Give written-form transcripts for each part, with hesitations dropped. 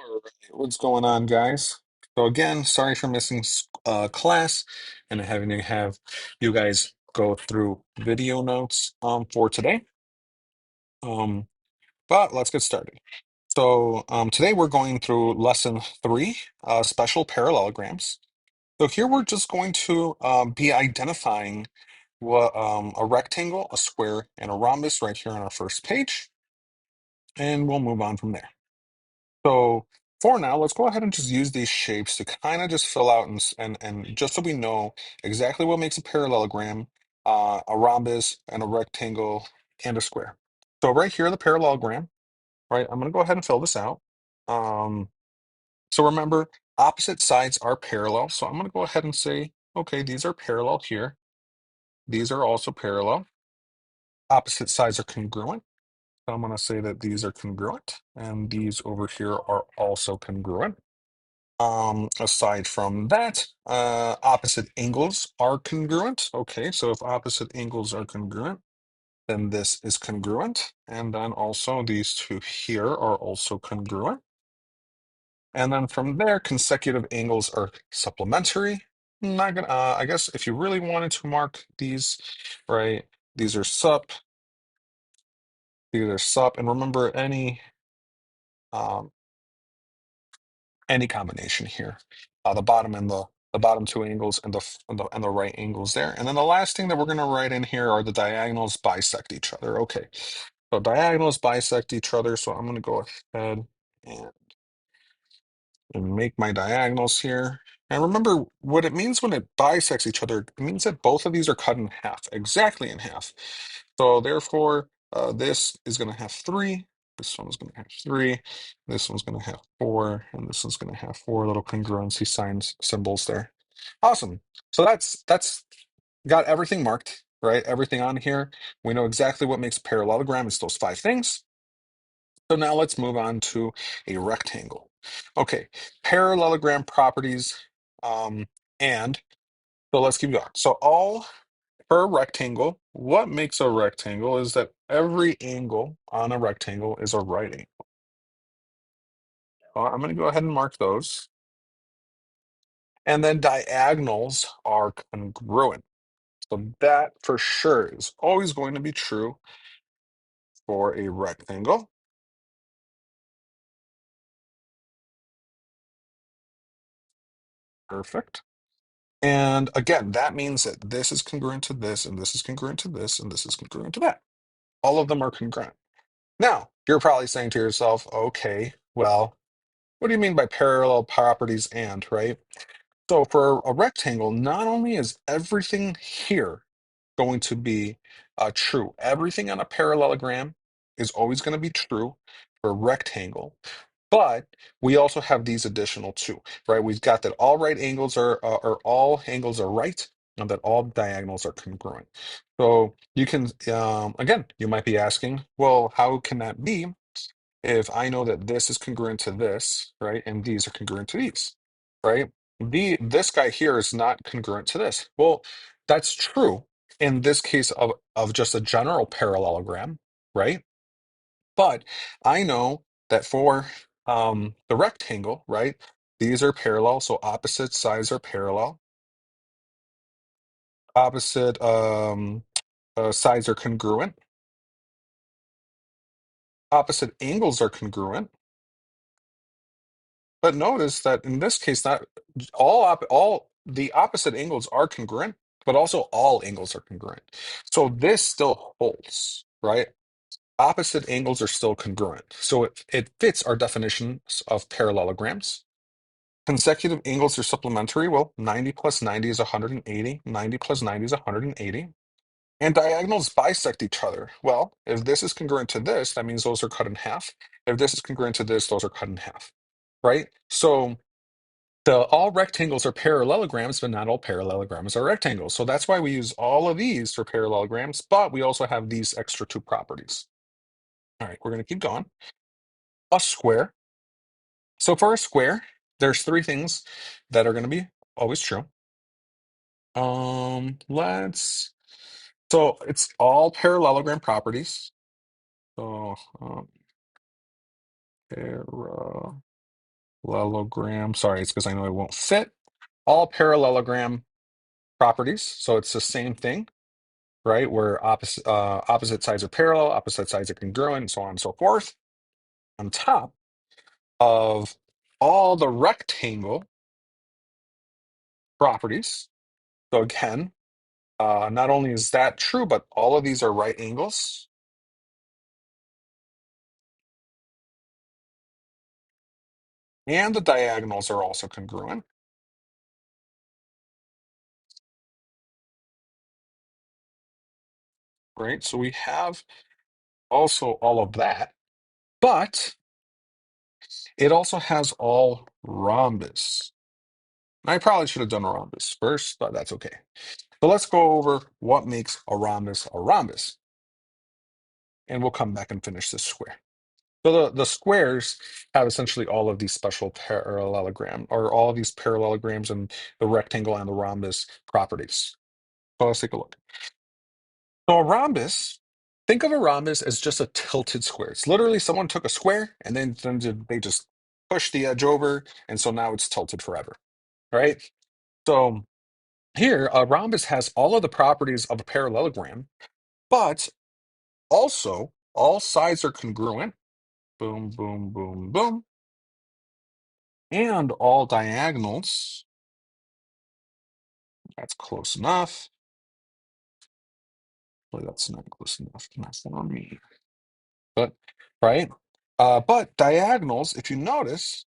All right, what's going on, guys? So again, sorry for missing class and having to have you guys go through video notes for today. Um, but let's get started. So today we're going through lesson three, special parallelograms. So here we're just going to be identifying what a rectangle, a square, and a rhombus right here on our first page, and we'll move on from there. So for now, let's go ahead and just use these shapes to kind of just fill out and just so we know exactly what makes a parallelogram, a rhombus, and a rectangle, and a square. So right here, the parallelogram, right? I'm going to go ahead and fill this out. Um, so remember, opposite sides are parallel. So I'm going to go ahead and say, okay, these are parallel here. These are also parallel. Opposite sides are congruent. So I'm going to say that these are congruent, and these over here are also congruent. Aside from that, opposite angles are congruent. Okay, so if opposite angles are congruent, then this is congruent. And then also these two here are also congruent. And then from there, consecutive angles are supplementary. Not gonna, I guess if you really wanted to mark these, right, these are sup, these are sup. And remember, um, any combination here. The bottom and the bottom two angles and the right angles there. And then the last thing that we're going to write in here are the diagonals bisect each other. Okay, so diagonals bisect each other. So I'm going to go ahead and make my diagonals here. And remember what it means when it bisects each other. It means that both of these are cut in half, exactly in half. So therefore, this is going to have 3. This one's going to have 3. This one's going to have 4. And this one's going to have 4 little congruency signs, symbols there. Awesome. So that's got everything marked, right? Everything on here. We know exactly what makes a parallelogram. It's those 5 things. So now let's move on to a rectangle. Okay, parallelogram properties, um, and so let's keep going. So all for a rectangle, what makes a rectangle is that every angle on a rectangle is a right angle. I'm going to go ahead and mark those. And then diagonals are congruent. So that for sure is always going to be true for a rectangle. Perfect. And again, that means that this is congruent to this, and this is congruent to this, and this is congruent to that. All of them are congruent. Now, you're probably saying to yourself, okay, well, what do you mean by parallel properties and, right? So for a rectangle, not only is everything here going to be true, everything on a parallelogram is always going to be true for a rectangle, but we also have these additional two, right? We've got that all right angles are, or all angles are right, and that all diagonals are congruent. So you can, again, you might be asking, well, how can that be if I know that this is congruent to this, right? And these are congruent to these, right? This guy here is not congruent to this. Well, that's true in this case of just a general parallelogram, right? But I know that for the rectangle, right? These are parallel, so opposite sides are parallel. Opposite sides are congruent. Opposite angles are congruent. But notice that in this case, not all the opposite angles are congruent, but also all angles are congruent. So this still holds, right? Opposite angles are still congruent. So it fits our definitions of parallelograms. Consecutive angles are supplementary. Well, 90 plus 90 is 180. 90 plus 90 is 180. And diagonals bisect each other. Well, if this is congruent to this, that means those are cut in half. If this is congruent to this, those are cut in half, right? So all rectangles are parallelograms, but not all parallelograms are rectangles. So that's why we use all of these for parallelograms, but we also have these extra two properties. All right, we're going to keep going. A square. So for a square, there's 3 things that are going to be always true. Let's so it's all parallelogram properties. So parallelogram. parallelogram. Sorry, it's because I know it won't fit. All parallelogram properties. So it's the same thing, right? Where opposite sides are parallel, opposite sides are congruent, and so on and so forth. On top of all the rectangle properties. So again, not only is that true, but all of these are right angles. And the diagonals are also congruent. Right? So we have also all of that, but it also has all rhombus. I probably should have done a rhombus first, but that's okay. So let's go over what makes a rhombus, and we'll come back and finish this square. So the squares have essentially all of these special parallelogram, or all of these parallelograms and the rectangle and the rhombus properties. So let's take a look. So a rhombus, think of a rhombus as just a tilted square. It's literally someone took a square and then they just pushed the edge over, and so now it's tilted forever, right? So here, a rhombus has all of the properties of a parallelogram, but also all sides are congruent. Boom, boom, boom, boom. And all diagonals, that's close enough. Well, that's not close enough, not for me. But, right? But diagonals, if you notice,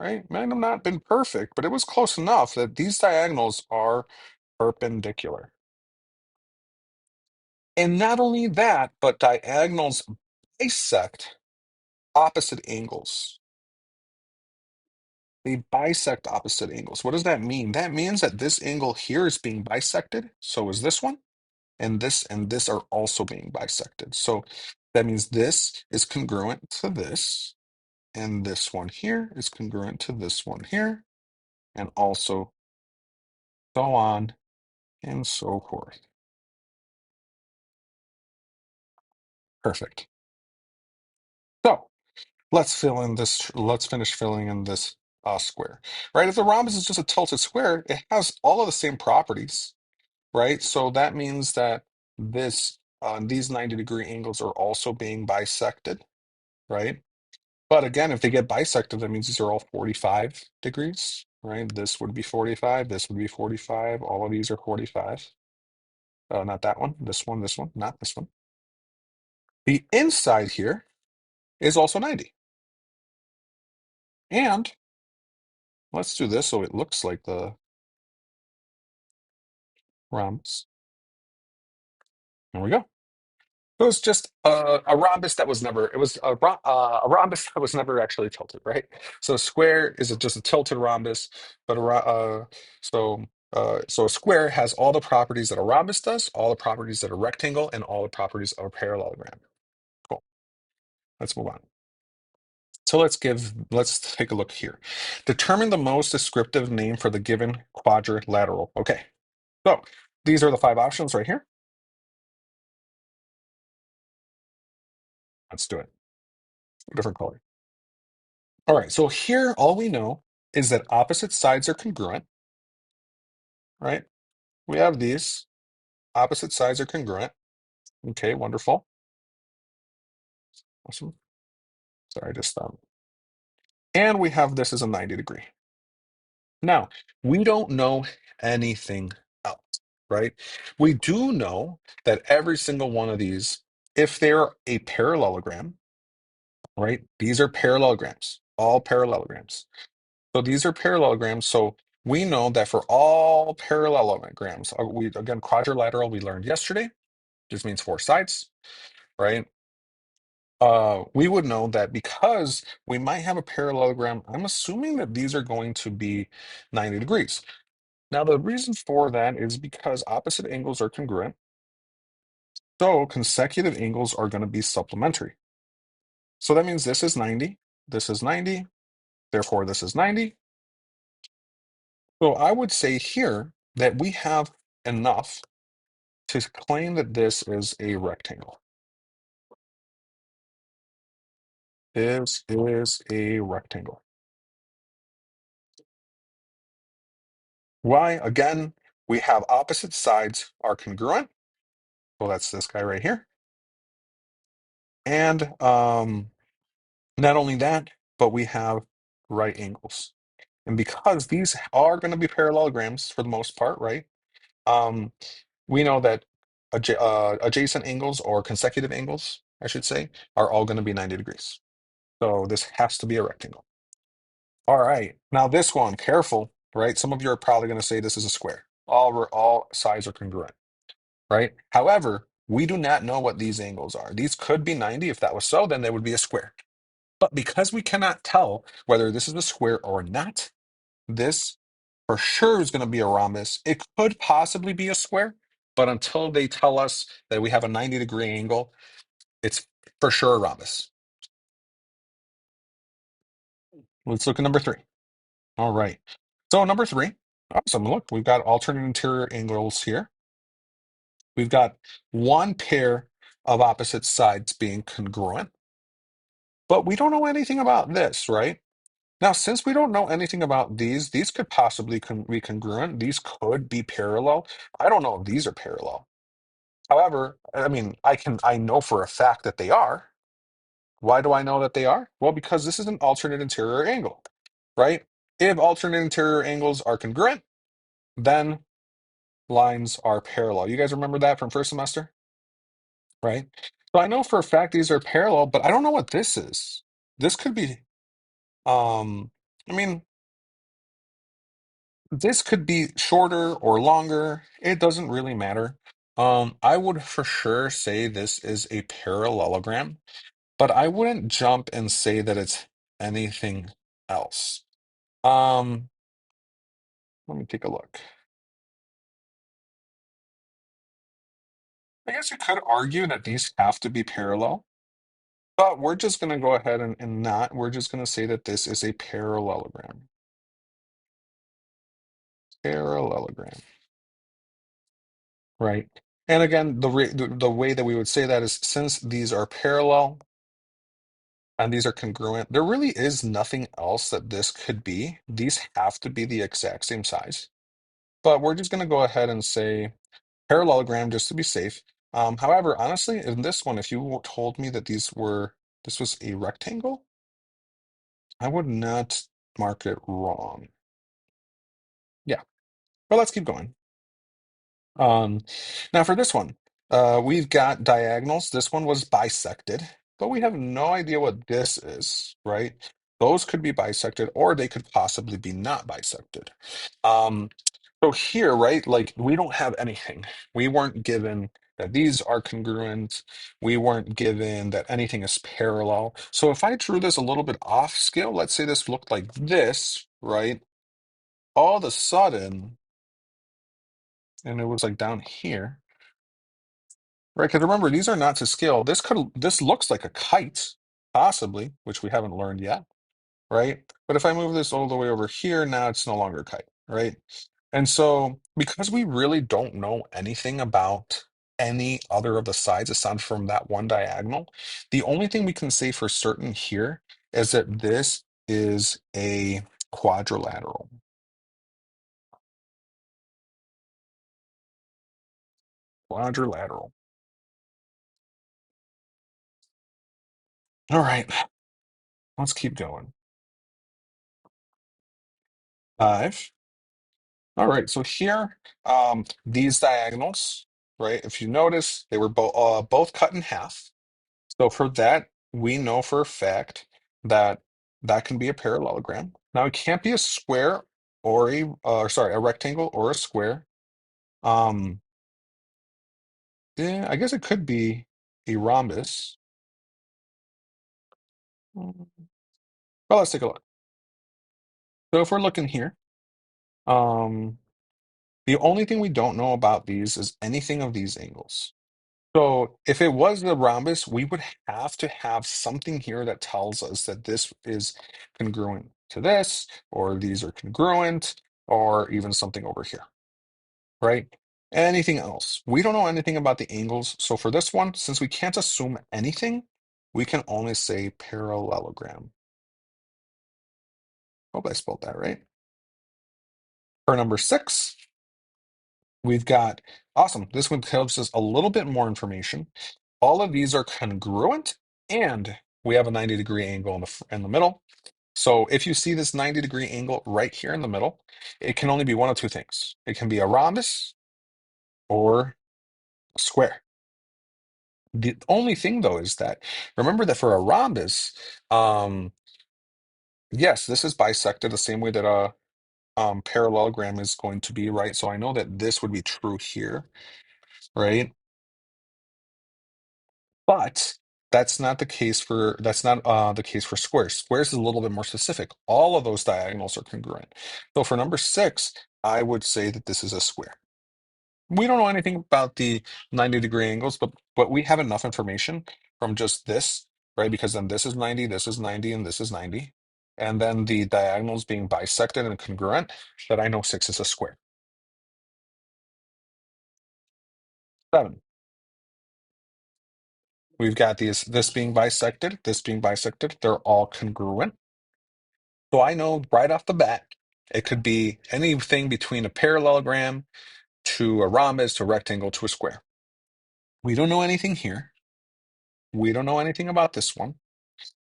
right, might have not been perfect, but it was close enough that these diagonals are perpendicular. And not only that, but diagonals bisect opposite angles. They bisect opposite angles. What does that mean? That means that this angle here is being bisected. So is this one. And this are also being bisected. So that means this is congruent to this, and this one here is congruent to this one here, and also so on and so forth. Perfect. So let's finish filling in this square. Right? If the rhombus is just a tilted square, it has all of the same properties, right? So that means that these 90-degree angles are also being bisected, right? But again, if they get bisected, that means these are all 45 degrees, right? This would be 45, this would be 45, all of these are 45. Not that one, this one, not this one. The inside here is also 90. And let's do this so it looks like the rhombus. There we go. It was just a rhombus that was never, it was a rhombus that was never actually tilted, right? So a square is just a tilted rhombus, but so a square has all the properties that a rhombus does, all the properties that a rectangle, and all the properties of a parallelogram. Cool. Let's move on. So let's take a look here. Determine the most descriptive name for the given quadrilateral. Okay, so these are the 5 options right here. Let's do it. Different color. All right, so here all we know is that opposite sides are congruent, right? We have these. Opposite sides are congruent. Okay, wonderful. Awesome. Sorry, just and we have this as a 90-degree. Now, we don't know anything else, right? We do know that every single one of these, if they're a parallelogram, right? These are parallelograms, all parallelograms. So these are parallelograms. So we know that for all parallelograms, again, quadrilateral we learned yesterday, just means 4 sides, right? We would know that because we might have a parallelogram, I'm assuming that these are going to be 90 degrees. Now, the reason for that is because opposite angles are congruent, so consecutive angles are going to be supplementary. So that means this is 90, therefore this is 90. So I would say here that we have enough to claim that this is a rectangle. is a rectangle. Why? Again, we have opposite sides are congruent. Well, that's this guy right here. And not only that, but we have right angles. And because these are going to be parallelograms for the most part, right? Um, we know that adjacent angles or consecutive angles, I should say, are all going to be 90 degrees. So this has to be a rectangle. All right. Now this one, careful, right? Some of you are probably going to say this is a square. All sides are congruent, right? However, we do not know what these angles are. These could be 90. If that was so, then they would be a square. But because we cannot tell whether this is a square or not, this for sure is going to be a rhombus. It could possibly be a square, but until they tell us that we have a 90-degree angle, it's for sure a rhombus. Let's look at number three. All right. So number three, awesome. Look, we've got alternate interior angles here. We've got one pair of opposite sides being congruent, but we don't know anything about this, right? Now, since we don't know anything about these could possibly be congruent. These could be parallel. I don't know if these are parallel. However, I mean, I know for a fact that they are. Why do I know that they are? Well, because this is an alternate interior angle, right? If alternate interior angles are congruent, then lines are parallel. You guys remember that from first semester, right? So I know for a fact these are parallel, but I don't know what this is. This could be, I mean, this could be shorter or longer. It doesn't really matter. I would for sure say this is a parallelogram, but I wouldn't jump and say that it's anything else. Um, Let me take a look. I guess you could argue that these have to be parallel, but we're just going to go ahead and not. We're just going to say that this is a parallelogram. Parallelogram, right? And again, the way that we would say that is since these are parallel and these are congruent, there really is nothing else that this could be. These have to be the exact same size. But we're just going to go ahead and say parallelogram just to be safe. However, honestly, in this one, if you told me that this was a rectangle, I would not mark it wrong. Yeah, but let's keep going. Um, Now for this one, we've got diagonals. This one was bisected, but we have no idea what this is, right? Those could be bisected, or they could possibly be not bisected. Um, so here, right, like we don't have anything. We weren't given that these are congruent. We weren't given that anything is parallel. So if I drew this a little bit off scale, let's say this looked like this, right? All of a sudden, and it was like down here. Right, because remember, these are not to scale. This looks like a kite, possibly, which we haven't learned yet, right? But if I move this all the way over here, now it's no longer a kite, right? And so because we really don't know anything about any other of the sides aside from that one diagonal, the only thing we can say for certain here is that this is a quadrilateral. Quadrilateral. All right, let's keep going. Five. All right, so here, these diagonals, right? If you notice, they were both cut in half. So for that, we know for a fact that that can be a parallelogram. Now it can't be a square or sorry, a rectangle or a square. Um, yeah, I guess it could be a rhombus. Well, let's take a look. So if we're looking here, um, the only thing we don't know about these is anything of these angles. So if it was the rhombus, we would have to have something here that tells us that this is congruent to this, or these are congruent, or even something over here, right? Anything else? We don't know anything about the angles. So for this one, since we can't assume anything, we can only say parallelogram. Hope I spelled that right. For number 6, we've got, awesome, this one tells us a little bit more information. All of these are congruent, and we have a 90-degree angle in the middle. So if you see this 90-degree angle right here in the middle, it can only be one of two things. It can be a rhombus or a square. The only thing, though, is that remember that for a rhombus, um, yes, this is bisected the same way that a parallelogram is going to be, right? So I know that this would be true here, right? But that's not the case for squares. Squares is a little bit more specific. All of those diagonals are congruent. So for number 6, I would say that this is a square. We don't know anything about the 90-degree angles, but we have enough information from just this, right? Because then this is 90, this is 90, and this is 90. And then the diagonals being bisected and congruent, that I know 6 is a square. 7. We've got this being bisected, this being bisected. They're all congruent. So I know right off the bat, it could be anything between a parallelogram to a rhombus to a rectangle to a square. We don't know anything here. We don't know anything about this one.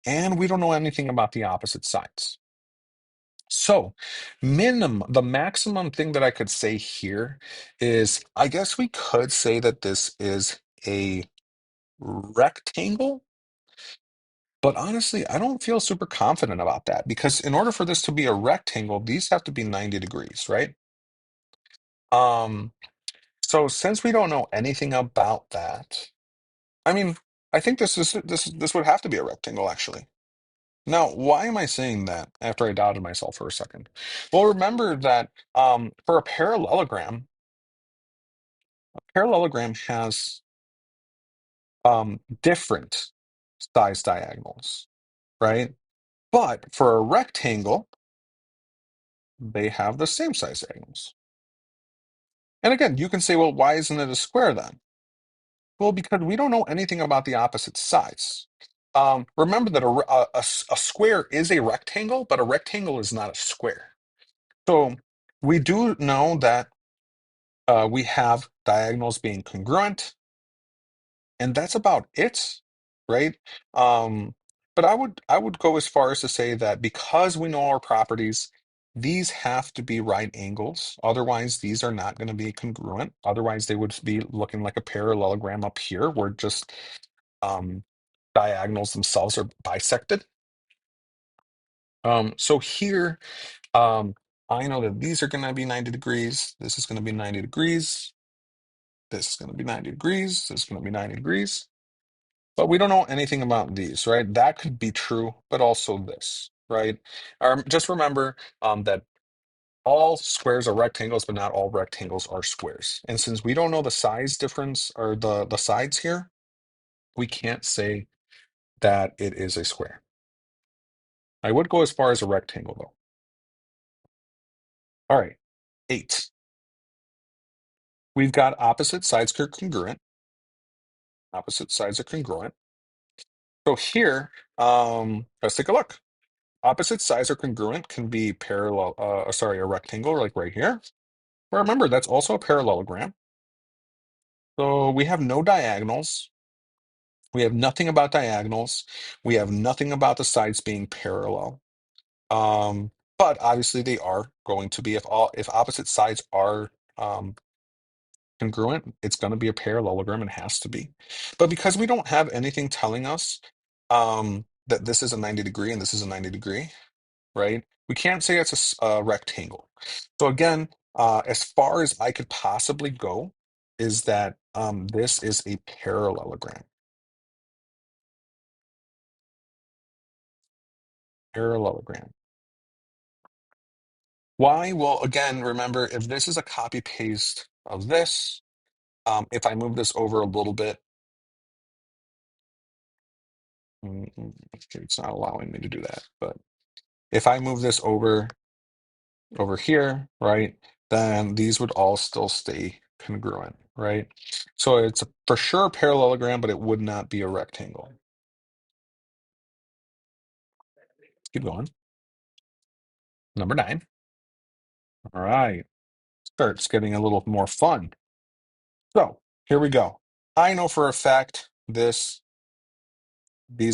And we don't know anything about the opposite sides. So the maximum thing that I could say here is, I guess we could say that this is a rectangle. But honestly, I don't feel super confident about that because in order for this to be a rectangle, these have to be 90 degrees, right? Um, so since we don't know anything about that, I mean, I think this would have to be a rectangle actually. Now, why am I saying that after I doubted myself for a second? Well, remember that for a parallelogram has different size diagonals, right? But for a rectangle, they have the same size diagonals. And again, you can say, well, why isn't it a square then? Well, because we don't know anything about the opposite sides. Remember that a square is a rectangle, but a rectangle is not a square. So we do know that we have diagonals being congruent, and that's about it, right? Um, but I would go as far as to say that because we know our properties, these have to be right angles. Otherwise, these are not going to be congruent. Otherwise, they would be looking like a parallelogram up here, where just um, diagonals themselves are bisected. So here, um, I know that these are going to be 90 degrees. This is going to be 90 degrees. This is going to be 90 degrees. This is going to be 90 degrees. But we don't know anything about these, right? That could be true, but also this, right? Just remember that all squares are rectangles, but not all rectangles are squares. And since we don't know the size difference or the sides here, we can't say that it is a square. I would go as far as a rectangle, though. All right, 8. We've got opposite sides are congruent. Opposite sides are congruent. So here, let's take a look. Opposite sides are congruent can be a rectangle, like right here. But remember, that's also a parallelogram. So we have no diagonals. We have nothing about diagonals. We have nothing about the sides being parallel. But obviously they are going to be if opposite sides are um, congruent, it's going to be a parallelogram and has to be. But because we don't have anything telling us that this is a 90 degree and this is a 90 degree, right? We can't say it's a rectangle. So again, as far as I could possibly go, is that this is a parallelogram. Parallelogram. Why? Well, again, remember, if this is a copy paste of this, if I move this over a little bit, okay, it's not allowing me to do that, but if I move this over here, right, then these would all still stay congruent, right? So it's for sure a parallelogram, but it would not be a rectangle. Keep going. Number 9. All right. Starts getting a little more fun. So here we go. I know for a fact these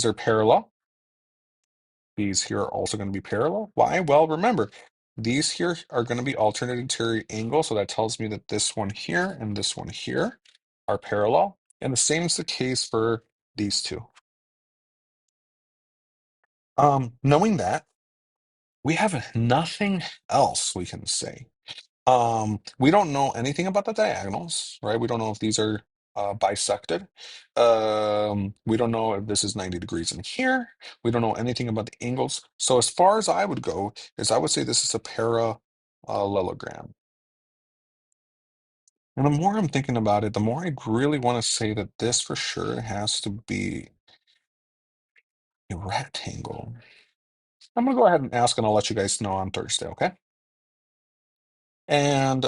are parallel. These here are also going to be parallel. Why? Well, remember, these here are going to be alternate interior angle, so that tells me that this one here and this one here are parallel. And the same is the case for these two. Knowing that, we have nothing else we can say. We don't know anything about the diagonals, right? We don't know if these are bisected. We don't know if this is 90 degrees in here. We don't know anything about the angles. So as far as I would go, is I would say this is a parallelogram. And the more I'm thinking about it, the more I really want to say that this for sure has to be a rectangle. I'm gonna go ahead and ask, and I'll let you guys know on Thursday, okay? And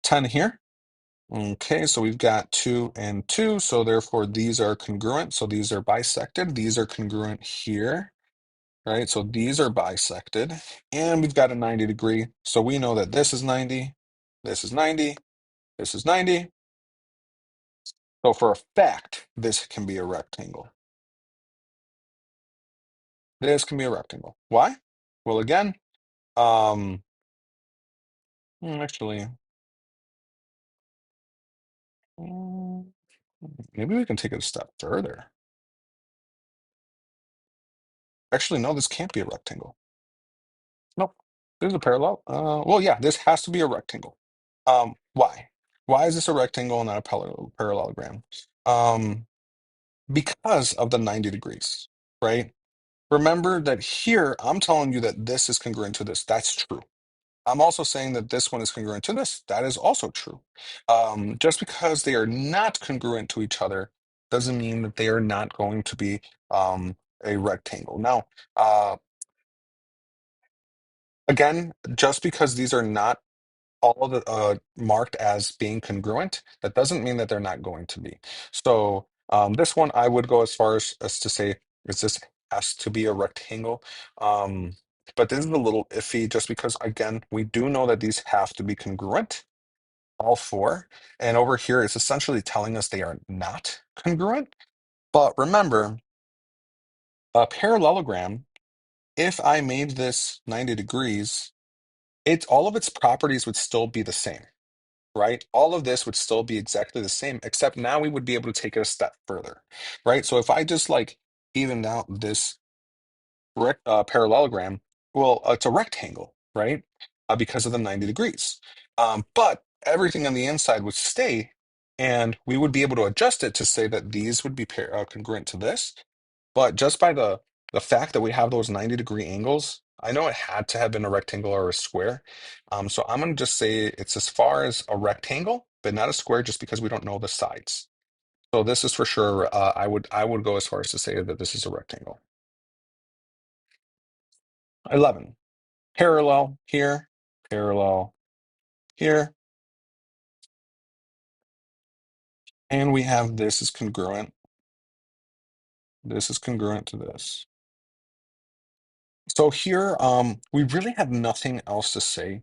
10 here. Okay, so we've got 2 and 2, so therefore these are congruent. So these are bisected. These are congruent here, right? So these are bisected. And we've got a 90 degree. So we know that this is 90, this is 90, this is 90. So for a fact, this can be a rectangle. This can be a rectangle. Why? Well, again, um, actually, mm, maybe we can take it a step further. Actually, no, this can't be a rectangle. Nope. There's a parallel. Well, yeah, this has to be a rectangle. Why? Why is this a rectangle and not a parallelogram? Um, because of the 90 degrees, right? Remember that here, I'm telling you that this is congruent to this. That's true. I'm also saying that this one is congruent to this. That is also true. Just because they are not congruent to each other doesn't mean that they are not going to be a rectangle. Now, again, just because these are not all of the marked as being congruent, that doesn't mean that they're not going to be. So this one, I would go as far as to say, is this has to be a rectangle? Um, but this is a little iffy just because, again, we do know that these have to be congruent, all four. And over here, it's essentially telling us they are not congruent. But remember, a parallelogram, if I made this 90 degrees, all of its properties would still be the same, right? All of this would still be exactly the same, except now we would be able to take it a step further, right? So if I just like evened out this parallelogram, well, it's a rectangle, right? Because of the 90 degrees. But everything on the inside would stay, and we would be able to adjust it to say that these would be congruent to this. But just by the fact that we have those 90-degree angles, I know it had to have been a rectangle or a square. So I'm going to just say it's as far as a rectangle, but not a square, just because we don't know the sides. So this is for sure. I would go as far as to say that this is a rectangle. 11. Parallel here, parallel here, and we have this is congruent. This is congruent to this. So here, we really have nothing else to say.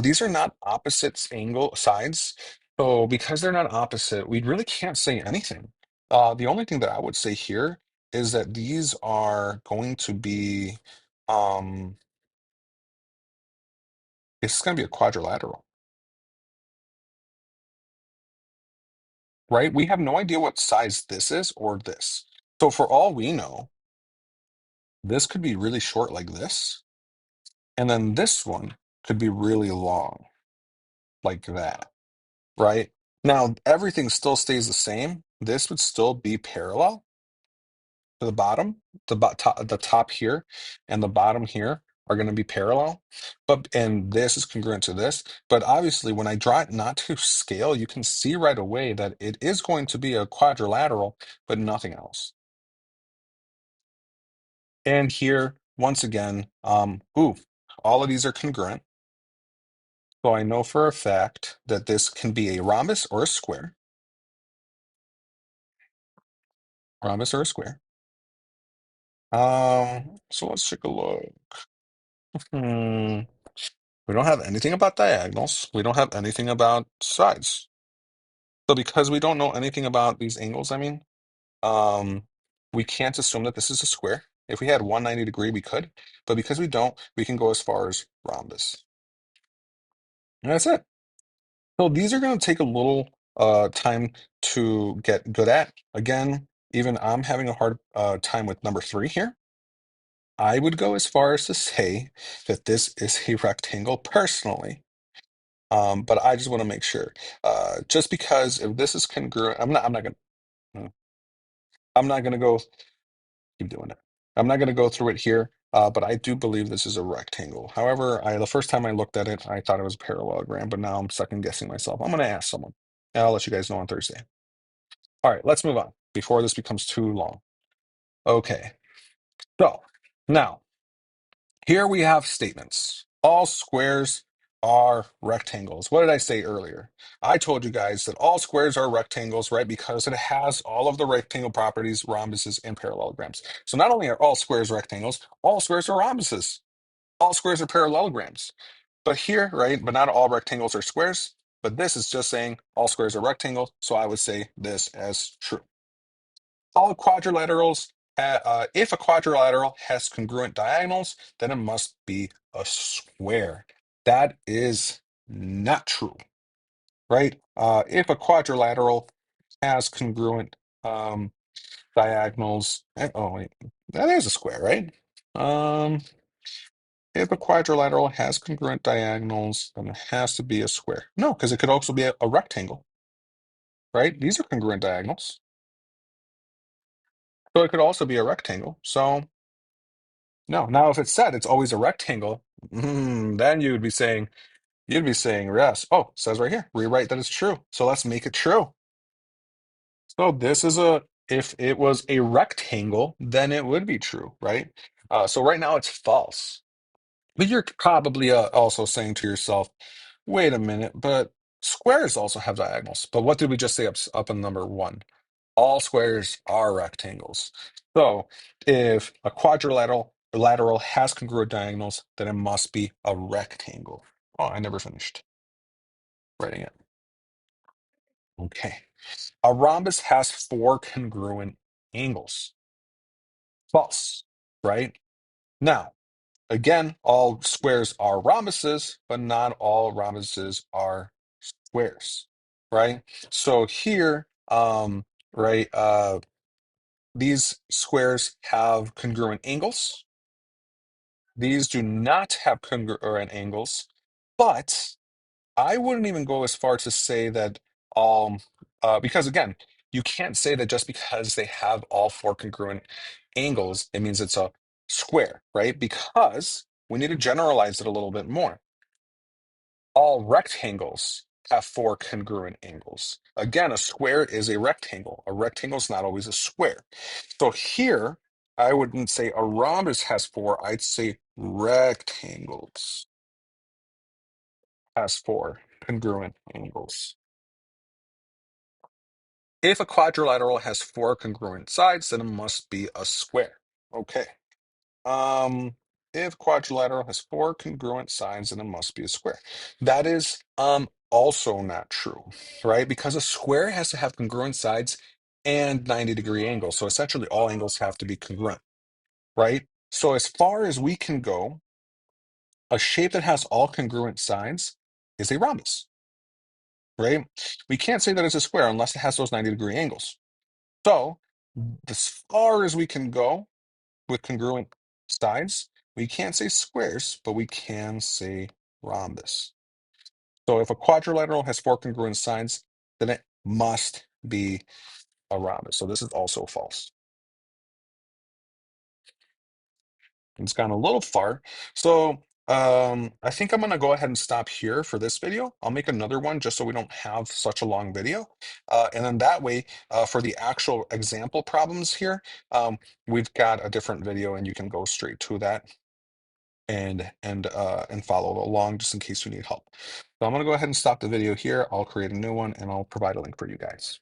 These are not opposites angle sides. So because they're not opposite, we really can't say anything. The only thing that I would say here is that these are going to be, um, it's going to be a quadrilateral, right? We have no idea what size this is or this. So for all we know, this could be really short like this, and then this one could be really long like that. Right? Now, everything still stays the same. This would still be parallel to the bottom. The top here and the bottom here are going to be parallel. And this is congruent to this. But obviously, when I draw it not to scale, you can see right away that it is going to be a quadrilateral, but nothing else. And here, once again, all of these are congruent. So I know for a fact that this can be a rhombus or a square. Rhombus or a square. So let's take a look. Hmm. We don't have anything about diagonals. We don't have anything about sides. So because we don't know anything about these angles, I mean, um, we can't assume that this is a square. If we had 190 degree, we could, but because we don't, we can go as far as rhombus. And that's it. So these are going to take a little time to get good at. Again, even I'm having a hard time with number three here. I would go as far as to say that this is a rectangle personally. But I just want to make sure. Just because if this is congruent, I'm not gonna go keep doing it. I'm not gonna go through it here, but I do believe this is a rectangle. However, the first time I looked at it, I thought it was a parallelogram, but now I'm second guessing myself. I'm gonna ask someone, and I'll let you guys know on Thursday. All right, let's move on before this becomes too long. Okay, so now here we have statements. All squares are rectangles. What did I say earlier? I told you guys that all squares are rectangles, right? Because it has all of the rectangle properties, rhombuses, and parallelograms. So not only are all squares rectangles, all squares are rhombuses. All squares are parallelograms. But here, right, but not all rectangles are squares. But this is just saying all squares are rectangles. So I would say this as true. All quadrilaterals, if a quadrilateral has congruent diagonals, then it must be a square. That is not true, right? If a quadrilateral has congruent diagonals, oh wait, that is a square, right? Um, if a quadrilateral has congruent diagonals, then it has to be a square. No, because it could also be a rectangle, right? These are congruent diagonals. So it could also be a rectangle. So no. Now, if it said it's always a rectangle, then you'd be saying yes. Oh, it says right here, rewrite that it's true. So let's make it true. So this is if it was a rectangle, then it would be true, right? So right now it's false. But you're probably also saying to yourself, wait a minute, but squares also have diagonals. But what did we just say up in number one? All squares are rectangles. So if a quadrilateral has congruent diagonals, then it must be a rectangle. Oh, I never finished writing it. Okay. A rhombus has four congruent angles. False, right? Now, again, all squares are rhombuses, but not all rhombuses are squares, right? So here, right, these squares have congruent angles. These do not have congruent angles, but I wouldn't even go as far to say that because again, you can't say that just because they have all four congruent angles, it means it's a square, right? Because we need to generalize it a little bit more. All rectangles have four congruent angles. Again, a square is a rectangle. A rectangle is not always a square. So here, I wouldn't say a rhombus has four, I'd say rectangles has four congruent angles. If a quadrilateral has four congruent sides, then it must be a square. Okay. Um, if quadrilateral has four congruent sides, then it must be a square. That is also not true, right? Because a square has to have congruent sides and 90-degree angles. So essentially all angles have to be congruent, right? So as far as we can go, a shape that has all congruent sides is a rhombus, right? We can't say that it's a square unless it has those 90-degree angles. So as far as we can go with congruent sides, we can't say squares, but we can say rhombus. So if a quadrilateral has four congruent sides, then it must be a rhombus. So this is also false. It's gone a little far. So I think I'm going to go ahead and stop here for this video. I'll make another one just so we don't have such a long video. And then that way, for the actual example problems here, we've got a different video and you can go straight to that and follow along just in case you need help. So I'm going to go ahead and stop the video here. I'll create a new one and I'll provide a link for you guys.